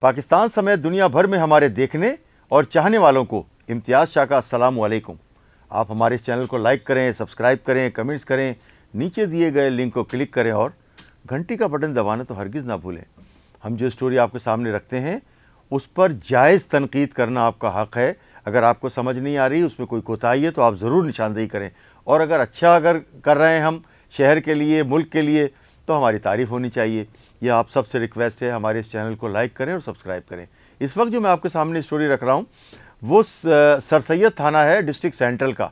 पाकिस्तान समेत दुनिया भर में हमारे देखने और चाहने वालों को इम्तियाज़ शाह का अस्सलाम वालेकुम। आप हमारे इस चैनल को लाइक करें, सब्सक्राइब करें, कमेंट्स करें, नीचे दिए गए लिंक को क्लिक करें और घंटी का बटन दबाना तो हरगिज़ ना भूलें। हम जो स्टोरी आपके सामने रखते हैं उस पर जायज़ तनकीद करना आपका हक़ है। अगर आपको समझ नहीं आ रही, उसमें कोई कोताही है तो आप ज़रूर निशानदेही करें। और अगर कर रहे हैं हम शहर के लिए, मुल्क के लिए, तो हमारी तारीफ़ होनी चाहिए। यह आप सबसे रिक्वेस्ट है, हमारे इस चैनल को लाइक करें और सब्सक्राइब करें। इस वक्त जो मैं आपके सामने स्टोरी रख रहा हूँ वो सर सैयद थाना है डिस्ट्रिक्ट सेंट्रल का,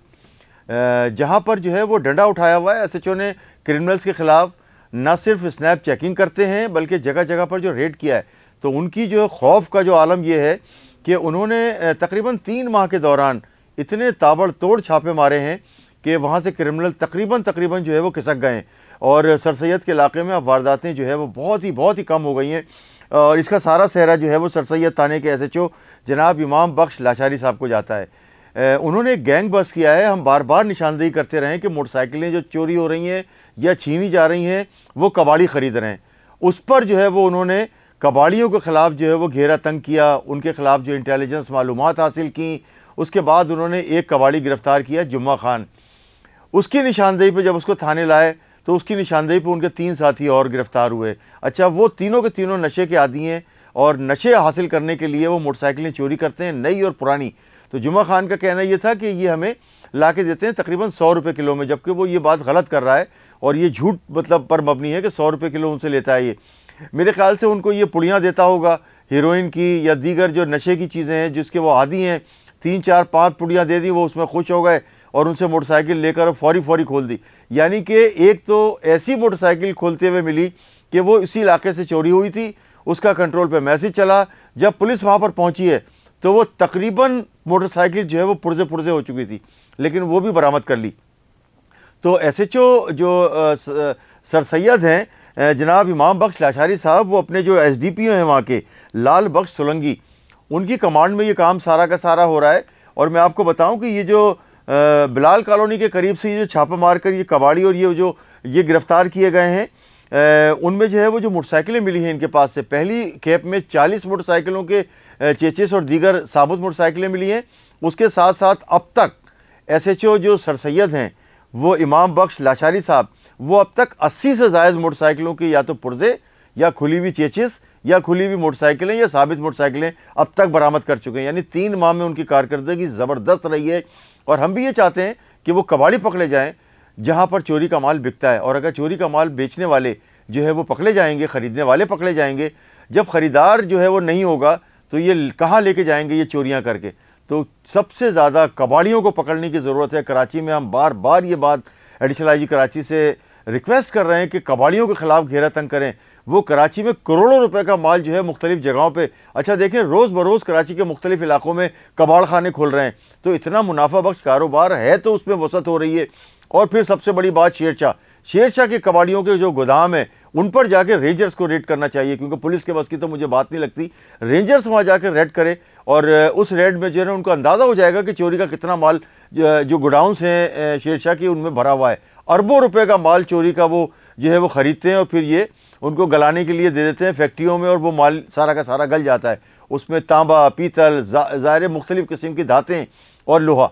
जहाँ पर जो है वो डंडा उठाया हुआ है। एसएचओ ने क्रिमिनल्स के ख़िलाफ़ न सिर्फ स्नैप चेकिंग करते हैं बल्कि जगह जगह पर जो रेड किया है, तो उनकी जो खौफ का जो आलम ये है कि उन्होंने तकरीबन 3 माह के दौरान इतने ताबड़तोड़ छापे मारे हैं कि वहाँ से क्रिमिनल तकरीबन जो है वो खिसक गए हैं। और सर सैयद के इलाके में अब वारदातें जो है वो बहुत ही कम हो गई हैं। और इसका सारा सेहरा जो है वो सर सैयद थाने के एसएचओ जनाब इमाम बख्श लाशारी साहब को जाता है। उन्होंने एक गैंग बस किया है। हम बार बार निशानदेही करते रहे कि मोटरसाइकिलें जो चोरी हो रही हैं या छीनी जा रही हैं वो कबाड़ी ख़रीद रहे हैं। उस पर जो है वो उन्होंने कबाड़ियों के ख़िलाफ़ जो है वो घेरा तंग किया, उनके ख़िलाफ़ जो इंटेलिजेंस मालूमात हासिल की। उसके बाद उन्होंने एक कबाड़ी गिरफ़्तार किया, जुम्मा खान। उसकी निशानदेही पर जब उसको थाने लाए तो उसकी निशानदेही पर उनके 3 साथी और गिरफ़्तार हुए। अच्छा, वो तीनों के तीनों नशे के आदी हैं और नशे हासिल करने के लिए वो मोटरसाइकिलें चोरी करते हैं, नई और पुरानी। तो जुम्मा खान का कहना ये था कि ये हमें ला के देते हैं तकरीबन 100 रुपये किलो में, जबकि वो ये बात गलत कर रहा है और ये झूठ पर मबनी है कि 100 रुपये किलो उनसे लेता है। ये मेरे ख्याल से उनको ये पुड़ियाँ देता होगा हीरोइन की या दीगर जो नशे की चीज़ें हैं जिसके वो आदी हैं। 3, 4, 5 पुड़ियाँ दे दी, वो उसमें खुश हो गए और उनसे मोटरसाइकिल लेकर फौरी खोल दी। यानी कि एक तो ऐसी मोटरसाइकिल खोलते हुए मिली कि वो इसी इलाके से चोरी हुई थी, उसका कंट्रोल पे मैसेज चला। जब पुलिस वहाँ पर पहुँची है तो वो तकरीबन मोटरसाइकिल जो है वो पुर्जे हो चुकी थी, लेकिन वो भी बरामद कर ली। तो एसएचओ जो सर सैयद हैं जनाब इमाम बख्श लाशारी साहब, वो अपने जो एसडीपीओ हैं वहाँ के लाल बख्श सोलंकी, उनकी कमांड में ये काम सारा का सारा हो रहा है। और मैं आपको बताऊं कि ये जो बिलाल कॉलोनी के करीब से ये जो छापा मार कर ये कबाड़ी और ये गिरफ़्तार किए गए हैं, उनमें जो है वो जो मोटरसाइकिलें मिली हैं इनके पास से, पहली खेप में 40 मोटरसाइकिलों के चेचिस और दीगर साबुत मोटरसाइकिलें मिली हैं। उसके साथ साथ अब तक एसएचओ जो सर सैयद हैं वो इमाम बख्श लाशारी साहब, वो अब तक 80 से ज़ायद मोटरसाइकिलों की या तो पुर्जे या खुली हुई चेचिस या खुली हुई मोटरसाइकिलें या साबित मोटरसाइकिलें अब तक बरामद कर चुके हैं। यानी 3 माह में उनकी कारकर्दगी ज़बरदस्त रही है। और हम भी ये चाहते हैं कि वो कबाड़ी पकड़े जाएं जहां पर चोरी का माल बिकता है। और अगर चोरी का माल बेचने वाले जो है वो पकड़े जाएंगे, ख़रीदने वाले पकड़े जाएंगे, जब ख़रीदार जो है वो नहीं होगा तो ये कहाँ लेके जाएंगे ये चोरियाँ करके। तो सबसे ज़्यादा कबाड़ियों को पकड़ने की ज़रूरत है। कराची में हम बार बार ये बात एडिशनल आईजी कराची से रिक्वेस्ट कर रहे हैं कि कबाड़ियों के ख़िलाफ़ घेरा तंग करें। वो कराची में करोड़ों रुपए का माल जो है मुख्तलिफ जगहों पे, अच्छा देखें, रोज़ बरोज़ कराची के मुख्तलिफ इलाकों में कबाड़ खाने खोल रहे हैं। तो इतना मुनाफा बख्श कारोबार है तो उसमें वसअत हो रही है। और फिर सबसे बड़ी बात शेरशाह के कबाड़ियों के जो गोदाम है उन पर जाके रेंजर्स को रेड करना चाहिए, क्योंकि पुलिस के बस की तो मुझे बात नहीं लगती। रेंजर्स वहाँ जाकर रेड करे और उस रेड में जो है उनको अंदाज़ा हो जाएगा कि चोरी का कितना माल जो गोडाउंस हैं शेरशाह की उनमें भरा हुआ है। अरबों रुपए का माल चोरी का वो जो है वो ख़रीदते हैं और फिर ये उनको गलाने के लिए दे देते हैं फैक्ट्रियों में, और वो माल सारा का सारा गल जाता है। उसमें तांबा, पीतल, ज़ाहिर मुख्तलिफ़ किस्म की धातें और लोहा।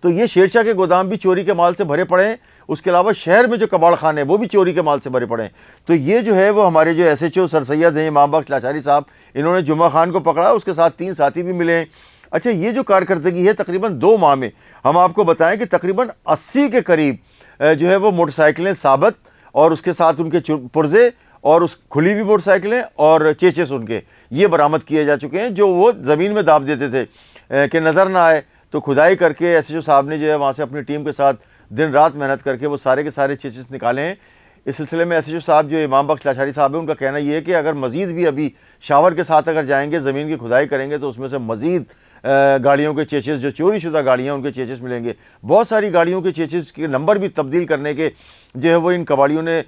तो ये शेरशाह के गोदाम भी चोरी के माल से भरे पड़े हैं। उसके अलावा शहर में जो कबाड़ खाने हैं वो भी चोरी के माल से भरे पड़े हैं। तो ये जो है वो हमारे जो एसएचओ सर सैयद हैं इमाम बख्श लाशारी साहब, इन्होंने जुम्मा खान को पकड़ा, उसके साथ 3 साथी भी मिले हैं। अच्छा, ये जो कारकर्दगी है तकरीबन 2 माह में, हम आपको बताएं कि तकरीबन 80 के करीब जो है वो मोटरसाइकिलें साबित और उसके साथ उनके पुर्जे और उस खुली हुई मोटरसाइकिलें और चेचेस उनके ये बरामद किए जा चुके हैं, जो वो ज़मीन में दाब देते थे कि नज़र ना आए। तो खुदाई करके एसएचओ साहब ने जो है वहाँ से अपनी टीम के साथ दिन रात मेहनत करके वो सारे के सारे चेचेस निकाले हैं। इस सिलसिले में एसएचओ साहब जो इमाम बख्श लाशारी साहब है, उनका कहना ये है कि अगर मज़ीद भी अभी शावर के साथ अगर जाएंगे, ज़मीन की खुदाई करेंगे तो उसमें से मज़ीद गाड़ियों के चेचेस, जो चोरी शुदा गाड़ियाँ उनके चेचेस मिलेंगे। बहुत सारी गाड़ियों के चेचेस के नंबर भी तब्दील करने के जो है वो इन कबाड़ियों ने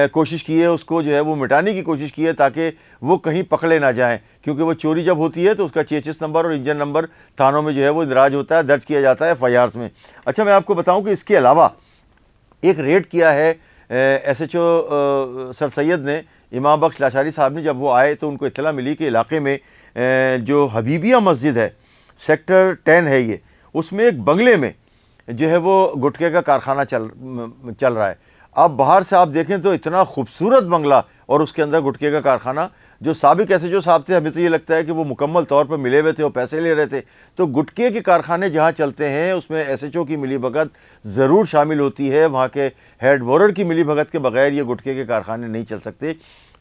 कोशिश की है, उसको जो है वो मिटाने की कोशिश की है ताकि वो कहीं पकड़े ना जाएं। क्योंकि वो चोरी जब होती है तो उसका चेचेस नंबर और इंजन नंबर थानों में जो है वो इंदराज होता है, दर्ज किया जाता है एफआईआर्स में। अच्छा, मैं आपको बताऊं कि इसके अलावा एक रेड किया है एसएचओ सर सैयद ने इमाम बख्श लाशारी साहब ने जब वो आए तो उनको इत्तला मिली कि इलाके में जो हबीबिया मस्जिद है, सेक्टर 10 है ये, उसमें एक बंगले में जो है वो गुटखे का कारखाना चल रहा है। अब बाहर से आप देखें तो इतना खूबसूरत बंगला और उसके अंदर गुटखे का कारखाना। जो साबिक एसएचओ साहब थे, हमें तो ये लगता है कि वो मुकम्मल तौर पर मिले हुए थे और पैसे ले रहे थे। तो गुटखे के कारखाने जहाँ चलते हैं उसमें एसएचओ की मिलीभगत ज़रूर शामिल होती है। वहाँ के हेड बोरर की मिलीभगत के बगैर ये गुटखे के कारखाने नहीं चल सकते।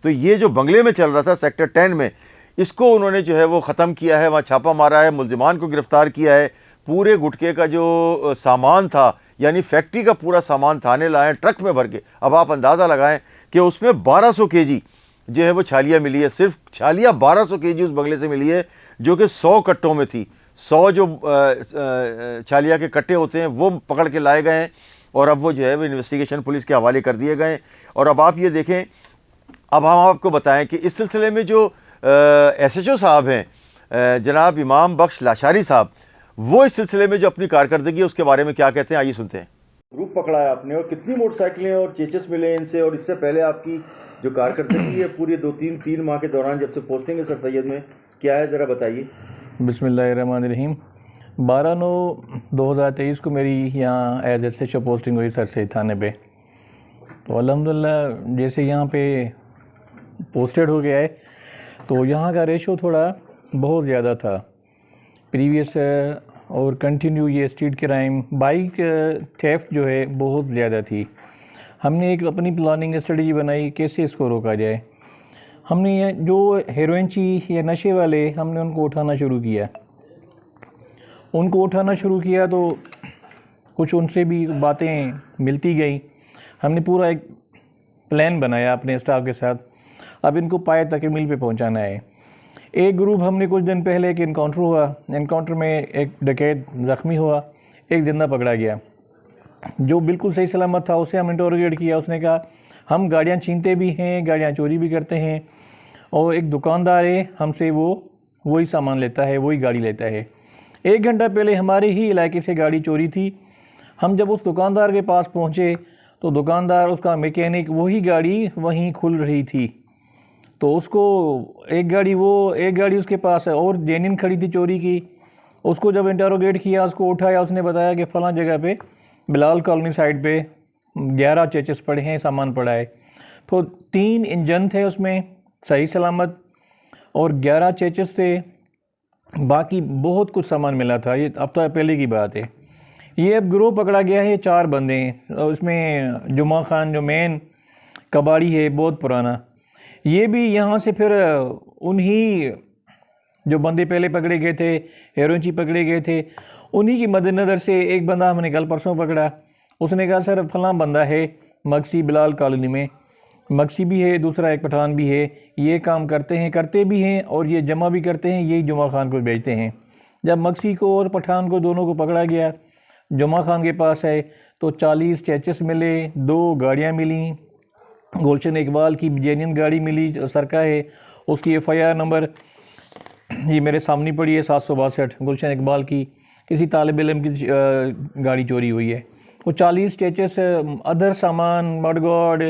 तो ये जो बंगले में चल रहा था सेक्टर 10 में, इसको उन्होंने जो है वो ख़त्म किया है, वहाँ छापा मारा है, मुल्जिमान को गिरफ़्तार किया है। पूरे गुटखे का जो सामान था, यानी फैक्ट्री का पूरा सामान थाने लाए ट्रक में भर के। अब आप अंदाज़ा लगाएं कि उसमें 1200 केजी जो है वो छालियाँ मिली है। सिर्फ छालियाँ 1200 केजी उस बंगले से मिली है, जो कि 100 कट्टों में थी। 100 जो छालिया के कट्टे होते हैं वो पकड़ के लाए गए हैं और अब वो जो है वो इन्वेस्टिगेशन पुलिस के हवाले कर दिए गए। और अब आप ये देखें, अब हम आपको बताएं कि इस सिलसिले में जो एसएचओ साहब हैं जनाब इमाम बख्श लाशारी साहब, वो इस सिलसिले में जो अपनी कारकर्दगी है उसके बारे में क्या कहते हैं, आइए सुनते हैं। ग्रुप पकड़ा है आपने और कितनी मोटरसाइकिलें और चेचस मिले इनसे, और इससे पहले आपकी जो कारकर्दगी है पूरे 2-3 माह के दौरान जब से पोस्टिंग है सर सैयद में, क्या है ज़रा बताइए। बिस्मिल्लाहिर्रहमानिर्रहीम। 12/9/2023 को मेरी यहाँ एज एसएचओ पोस्टिंग हुई सर सैयद थाने पे। तो अल्हम्दुलिल्लाह जैसे यहाँ पे पोस्टेड हो गया है तो यहाँ का रेशो थोड़ा बहुत ज़्यादा था प्रीवियस, और कंटिन्यू ये स्ट्रीट क्राइम, बाइक थेफ्ट जो है बहुत ज़्यादा थी। हमने एक अपनी प्लानिंग स्ट्रेटजी बनाई कैसे इसको रोका जाए। हमने ये जो हेरोइनची या नशे वाले, हमने उनको उठाना शुरू किया तो कुछ उनसे भी बातें मिलती गई। हमने पूरा एक प्लान बनाया अपने स्टाफ के साथ, अब इनको पाए तक मिल पे पहुंचाना है। एक ग्रुप हमने कुछ दिन पहले एक इनकाउंटर हुआ, इनकाउंटर में एक डकैत ज़ख्मी हुआ, एक जिंदा पकड़ा गया जो बिल्कुल सही सलामत था। उसे हम इंटरोगेट किया, उसने कहा हम गाड़ियाँ छीनते भी हैं, गाड़ियाँ चोरी भी करते हैं, और एक दुकानदार है हमसे वही सामान लेता है, वही गाड़ी लेता है। 1 घंटा पहले हमारे ही इलाके से गाड़ी चोरी थी। हम जब उस दुकानदार के पास पहुँचे तो दुकानदार, उसका मैकेनिक, वही गाड़ी वहीं खुल रही थी। तो उसको एक गाड़ी उसके पास है और जेन्युइन खड़ी थी चोरी की। उसको जब इंटरोगेट किया, उसको उठाया, उसने बताया कि फ़लाँ जगह पे बिलाल कॉलोनी साइड पे 11 चेचस पड़े हैं, सामान पड़ा है। तो 3 इंजन थे उसमें सही सलामत और 11 चेचस थे, बाकी बहुत कुछ सामान मिला था। ये हफ्ता पहले की बात है। ये अब गिरोह पकड़ा गया है, 4 बंदे हैं। उसमें जुमा खान जो मेन कबाड़ी है, बहुत पुराना, ये भी यहाँ से फिर उन्हीं जो बंदे पहले पकड़े गए थे, हेरोइनची पकड़े गए थे, उन्हीं की मद्देनज़र से एक बंदा हमने कल परसों पकड़ा। उसने कहा सर फलां बंदा है मक्सी बिलाल कॉलोनी में, मक्सी भी है, दूसरा एक पठान भी है, ये काम करते भी हैं और ये जमा भी करते हैं, यही जुमा खान को बेचते हैं। जब मक्सी को और पठान को दोनों को पकड़ा गया, जुमा खान के पास है तो 40 चेचस मिले, 2 गाड़ियाँ मिली, गुलशन इकबाल की जेन्युइन गाड़ी मिली, सरका है, उसकी FIR नंबर ये मेरे सामने पड़ी है 762, गुलशन इकबाल की, किसी तालिब इल्म की गाड़ी चोरी हुई है। वो 40 चेचस, अदर सामान, मडगार्ड,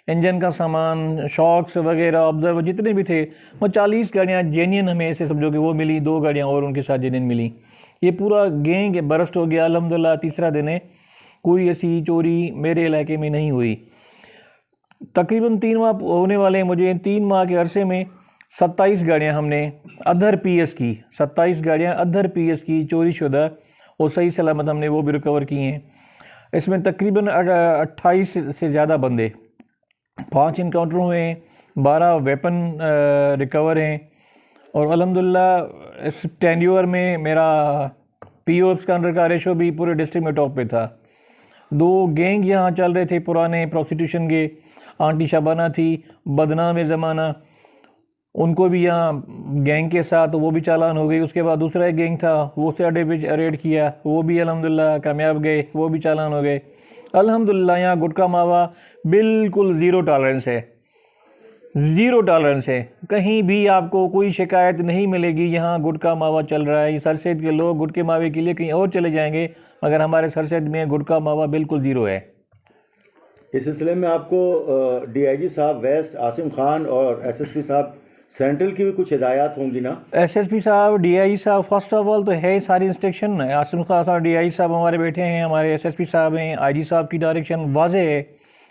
इंजन का सामान, शॉक्स वगैरह, ऑब्जर्वर जितने भी थे, वो 40 गाड़ियाँ जेन्युइन हमें ऐसे समझो कि वो मिली, 2 गाड़ियाँ और उनके साथ जेन्युइन मिली। ये पूरा गैंग बरस्ट हो गया। अल्हम्दुलिल्लाह तीसरा दिन है, कोई ऐसी चोरी मेरे इलाके में नहीं हुई। तकरीबन 3 माह होने वाले हैं मुझे। 3 माह के अरसे में 27 गाड़ियाँ हमने अदर PS की, 27 गाड़ियाँ अदर PS की चोरीशुदा और सही सलामत हमने वो भी रिकवर की हैं। इसमें तकरीबन 28 से ज़्यादा बंदे, 5 इनकाउंटर हुए हैं, 12 वेपन रिकवर हैं। और अल्हम्दुलिल्लाह इस टेन्योर में मेरा PO स्कैनर का रेशो भी पूरे डिस्ट्रिक्ट में टॉप पे था। 2 गैंग यहाँ चल रहे थे पुराने प्रोस्टिट्यूशन के, आंटी शबाना थी, बदनाम है ज़माना, उनको भी यहाँ गैंग के साथ वो भी चालान हो गई। उसके बाद दूसरा एक गैंग था, वो से अड्डे पे रेड किया, वो भी अल्हम्दुलिल्लाह कामयाब गए, वो भी चालान हो गए। अल्हम्दुलिल्लाह यहाँ गुटखा मावा बिल्कुल ज़ीरो टॉलरेंस है, कहीं भी आपको कोई शिकायत नहीं मिलेगी। यहाँ गुटखा मावा चल रहा है। सरसैद के लोग गुटखे मावे के लिए कहीं और चले जाएंगे, मगर हमारे सरसैद में गुटखा मावा बिल्कुल ज़ीरो है। इस सिलसिले में आपको डीआईजी साहब वेस्ट आसिम खान और एसएसपी साहब सेंट्रल की भी कुछ हिदायत होंगी ना? एसएसपी साहब, डीआईजी साहब, फर्स्ट ऑफ ऑल तो है सारी इंस्ट्रक्शन। आसिम खान साहब, डीआईजी साहब हमारे बैठे हैं, हमारे एसएसपी साहब हैं, आईजी साहब की डायरेक्शन वाज़ेह है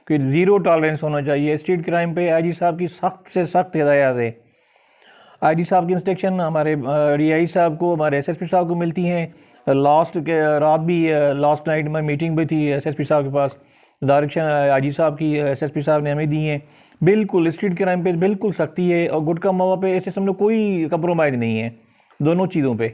कि ज़ीरो टॉलरेंस होना चाहिए स्ट्रीट क्राइम पे। आईजी साहब की सख्त से सख्त हिदायत है। आईजी साहब की इंस्ट्रक्शन हमारे डीआईजी साहब को, हमारे एसएसपी साहब को मिलती हैं। रात भी लास्ट नाइट में मीटिंग भी थी एसएसपी साहब के पास, डायरेक्शन आईजी साहब की एसएसपी साहब ने हमें दी हैं। बिल्कुल स्ट्रीट क्राइम पे बिल्कुल सख्ती है और गुटखा मावा पे ऐसे समझो कोई कंप्रोमाइज़ नहीं है दोनों चीज़ों पे।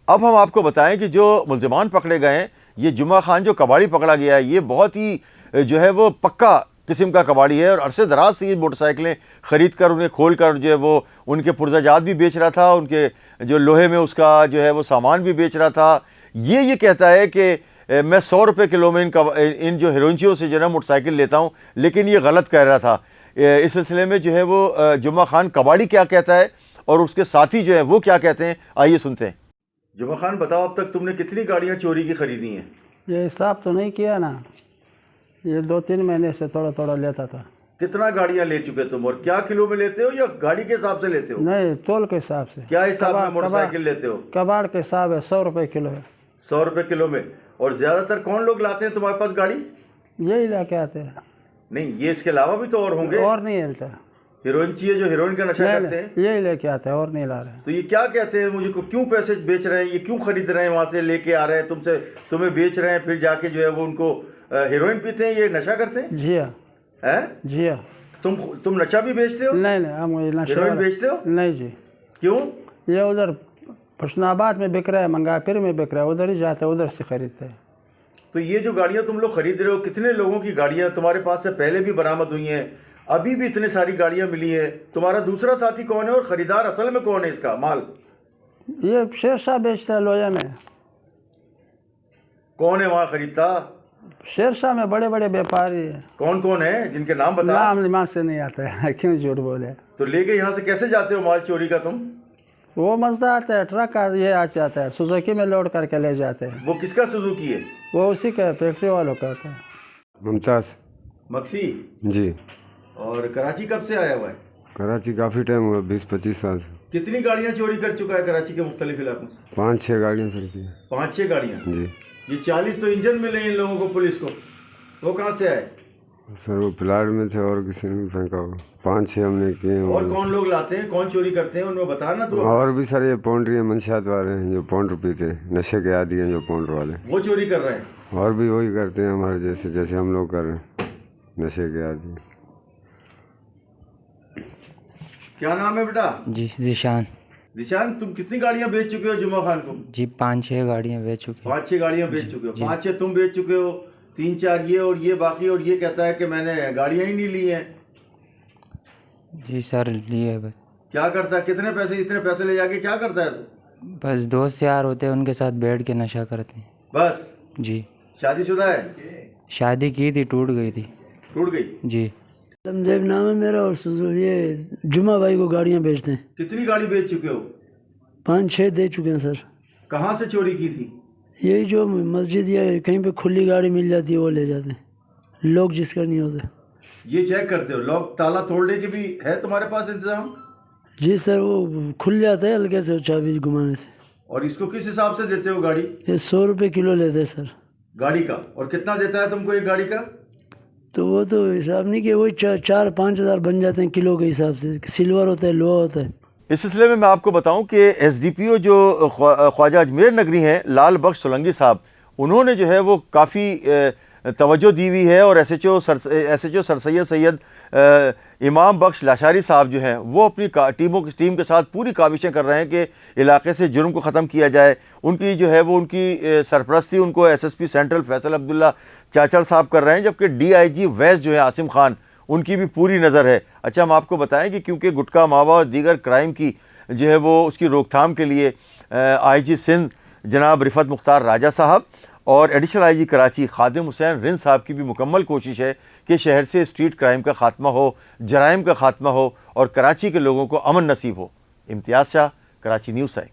अब हम आपको बताएं कि जो मुल्ज़िमान पकड़े गए हैं, ये जुमा खान जो कबाड़ी पकड़ा गया है, ये बहुत ही जो है वो पक्का किस्म का कबाड़ी है और अरसे दराज से ये मोटरसाइकिलें ख़रीद कर उन्हें खोल कर जो है वो उनके पुर्जाजात भी बेच रहा था, उनके जो लोहे में उसका जो है वो सामान भी बेच रहा था। ये कहता है कि मैं 100 रुपये किलो में इन जो हेरोइनचियों से जो है मोटरसाइकिल लेता हूँ, लेकिन ये गलत कह रहा था। इस सिलसिले में जो है वो जुमा खान कबाड़ी क्या कहता है और उसके साथी जो है वो क्या कहते हैं, आइए सुनते हैं। जुमा खान बताओ, अब तक तुमने कितनी गाड़ियाँ चोरी की खरीदी हैं? ये हिसाब तो नहीं किया ना, ये 2-3 महीने से थोड़ा थोड़ा लेता था। कितना गाड़ियाँ ले चुके तुम और क्या किलो में लेते हो या गाड़ी के हिसाब से लेते हो? नहीं, तोल के हिसाब से। क्या हिसाब में मोटरसाइकिल लेते हो? कबाड़ के हिसाब है, 100 रुपये किलो है। 100 रुपये किलो में। और ज्यादातर कौन लोग लाते हैं तुम्हारे पास गाड़ी? यही लेके आते हैं। नहीं, ये इसके अलावा भी तो और होंगे? और नहीं मिलता। हीरोइन चाहिए जो हीरोइन का नशा करते हैं, यही लेके आते हैं और नहीं ला रहे। तो ये क्या कहते हैं मुझे को, क्यों पैसे बेच रहे हैं, ये क्यों खरीद रहे हैं, वहां से लेके आ रहे हैं तुमसे, तुम्हें बेच रहे हैं, फिर जाके जो है वो उनको हीरोइन पीते हैं, ये नशा करते हैं? जी हाँ। है जी हाँ। तुम नशा भी बेचते हो? नहीं नहीं, हम हीरोइन बेचते हो? नहीं जी। क्यों? ये उधर हुस्नाबाद में बिक रहा है, मंगापीर में बिक रहा है, उधर ही जाते हैं, उधर से खरीदते हैं। तो ये जो गाड़ियाँ तुम लोग खरीद रहे हो, कितने लोगों की गाड़ियाँ तुम्हारे पास से पहले भी बरामद हुई हैं, अभी भी इतनी सारी गाड़ियाँ मिली हैं? तुम्हारा दूसरा साथी कौन है और खरीदार असल में कौन है इसका माल? ये शेर शाह बेचता है लोया में। कौन है वहाँ खरीदता? शेर शाह में बड़े बड़े व्यापारी है। कौन कौन है जिनके नाम बता? नाम दिमाग से नहीं आता है। क्यों झूठ बोले? तो लेके यहाँ से कैसे जाते हो माल चोरी का तुम? वो मजदा आता है, ट्रक ये आ जाता है, सुजुकी में लोड करके ले जाते हैं। वो किसका सुजुकी है? वो उसी का फैक्ट्री वालों का आता है। मुमताज़ मक्सी जी। और कराची कब से आया हुआ है? कराची काफ़ी टाइम हुआ, 20-25 साल से। कितनी गाड़ियाँ चोरी कर चुका है कराची के मुख्तलिफ इलाकों से? 5-6 गाड़ियाँ सर की। 5-6 गाड़ियाँ जी। ये 40 तो इंजन मिले इन लोगों को, पुलिस को, वो कहाँ से आए? सर वो प्लाट में थे और किसी ने फेंका हो। 5-6 हमने किए। और कौन लोग लाते हैं, कौन चोरी करते हैं, उनको बता ना तू। और भी सारे पौंड्री मंशियात वाले हैं जो पाउंडर पीते, नशे के आदी हैं जो पाउंडर वाले, वो चोरी कर रहे हैं। और भी वही करते हैं हमारे जैसे, जैसे हम लोग कर रहे हैं, नशे के आदी। क्या नाम है बेटा? जी जिशान। निशान, तुम कितनी गाड़ियाँ बेच चुके हो जुमा खान को? जी 5-6 गाड़ियाँ बेच चुके हैं। 5-6 गाड़ियाँ बेच चुके हो? 5-6 तुम बेच चुके हो, 3-4 ये और ये बाकी, और ये कहता है कि मैंने गाड़ियाँ ही नहीं ली हैं। जी सर लिए बस। क्या करता है, कितने पैसे, इतने पैसे ले जाके क्या करता है तू? बस दोस्त यार होते हैं, उनके साथ बैठ के नशा करते हैं बस? जी। शादीशुदा है? शादी की थी, टूट गई थी। टूट गई? जी। लमजेब नाम है मेरा और ये जुमा भाई को गाड़ियाँ बेचते हैं। कितनी गाड़ी बेच चुके हो? 5-6 दे चुके हैं सर। कहाँ से चोरी की थी? यही जो मस्जिद या कहीं पे खुली गाड़ी मिल जाती है वो ले जाते हैं, लोग जिसका नहीं होता। ये चेक करते हो, लॉक ताला तोड़ने के भी है तुम्हारे पास इंतजाम? जी सर, वो खुल जाता है हल्के से चाबी घुमाने से। और इसको किस हिसाब से देते हो गाड़ी? ये 100 रुपये किलो लेते हैं सर गाड़ी का। और कितना देता है तुमको एक गाड़ी का? तो वो तो हिसाब नहीं कि वही 4-5 हज़ार बन जाते हैं किलो के हिसाब से। सिल्वर होता है, लोहा होता है। इस सिलसिले में मैं आपको बताऊं कि एसडीपीओ जो ख्वाजा अजमेर नगरी हैं लाल बख्श सोलंकी साहब, उन्होंने जो है वो काफ़ी तवज्जो दी हुई है और एसएचओ सर सैयद इमाम बख्श लाशारी साहब जो हैं वो अपनी टीम के साथ पूरी काविशें कर रहे हैं कि इलाके से जुर्म को ख़त्म किया जाए। उनकी जो है वो उनकी सरपरस्ती उनको एसएसपी सेंट्रल फैसल अब्दुल्ला चाचड़ साहब कर रहे हैं, जबकि डीआईजी वेस्ट जो है आसिम खान, उनकी भी पूरी नज़र है। अच्छा, हम आपको बताएं कि क्योंकि गुटखा मावा और दीगर क्राइम की जो है वो उसकी रोकथाम के लिए आईजी सिंध जनाब रिफत मुख्तार राजा साहब और एडिशनल आईजी कराची खादिम हुसैन रिंद साहब की भी मुकम्मल कोशिश है कि शहर से स्ट्रीट क्राइम का खात्मा हो, जराइम का खात्मा हो और कराची के लोगों को अमन नसीब हो। इम्तियाज़ शाह, कराची न्यूज़ से।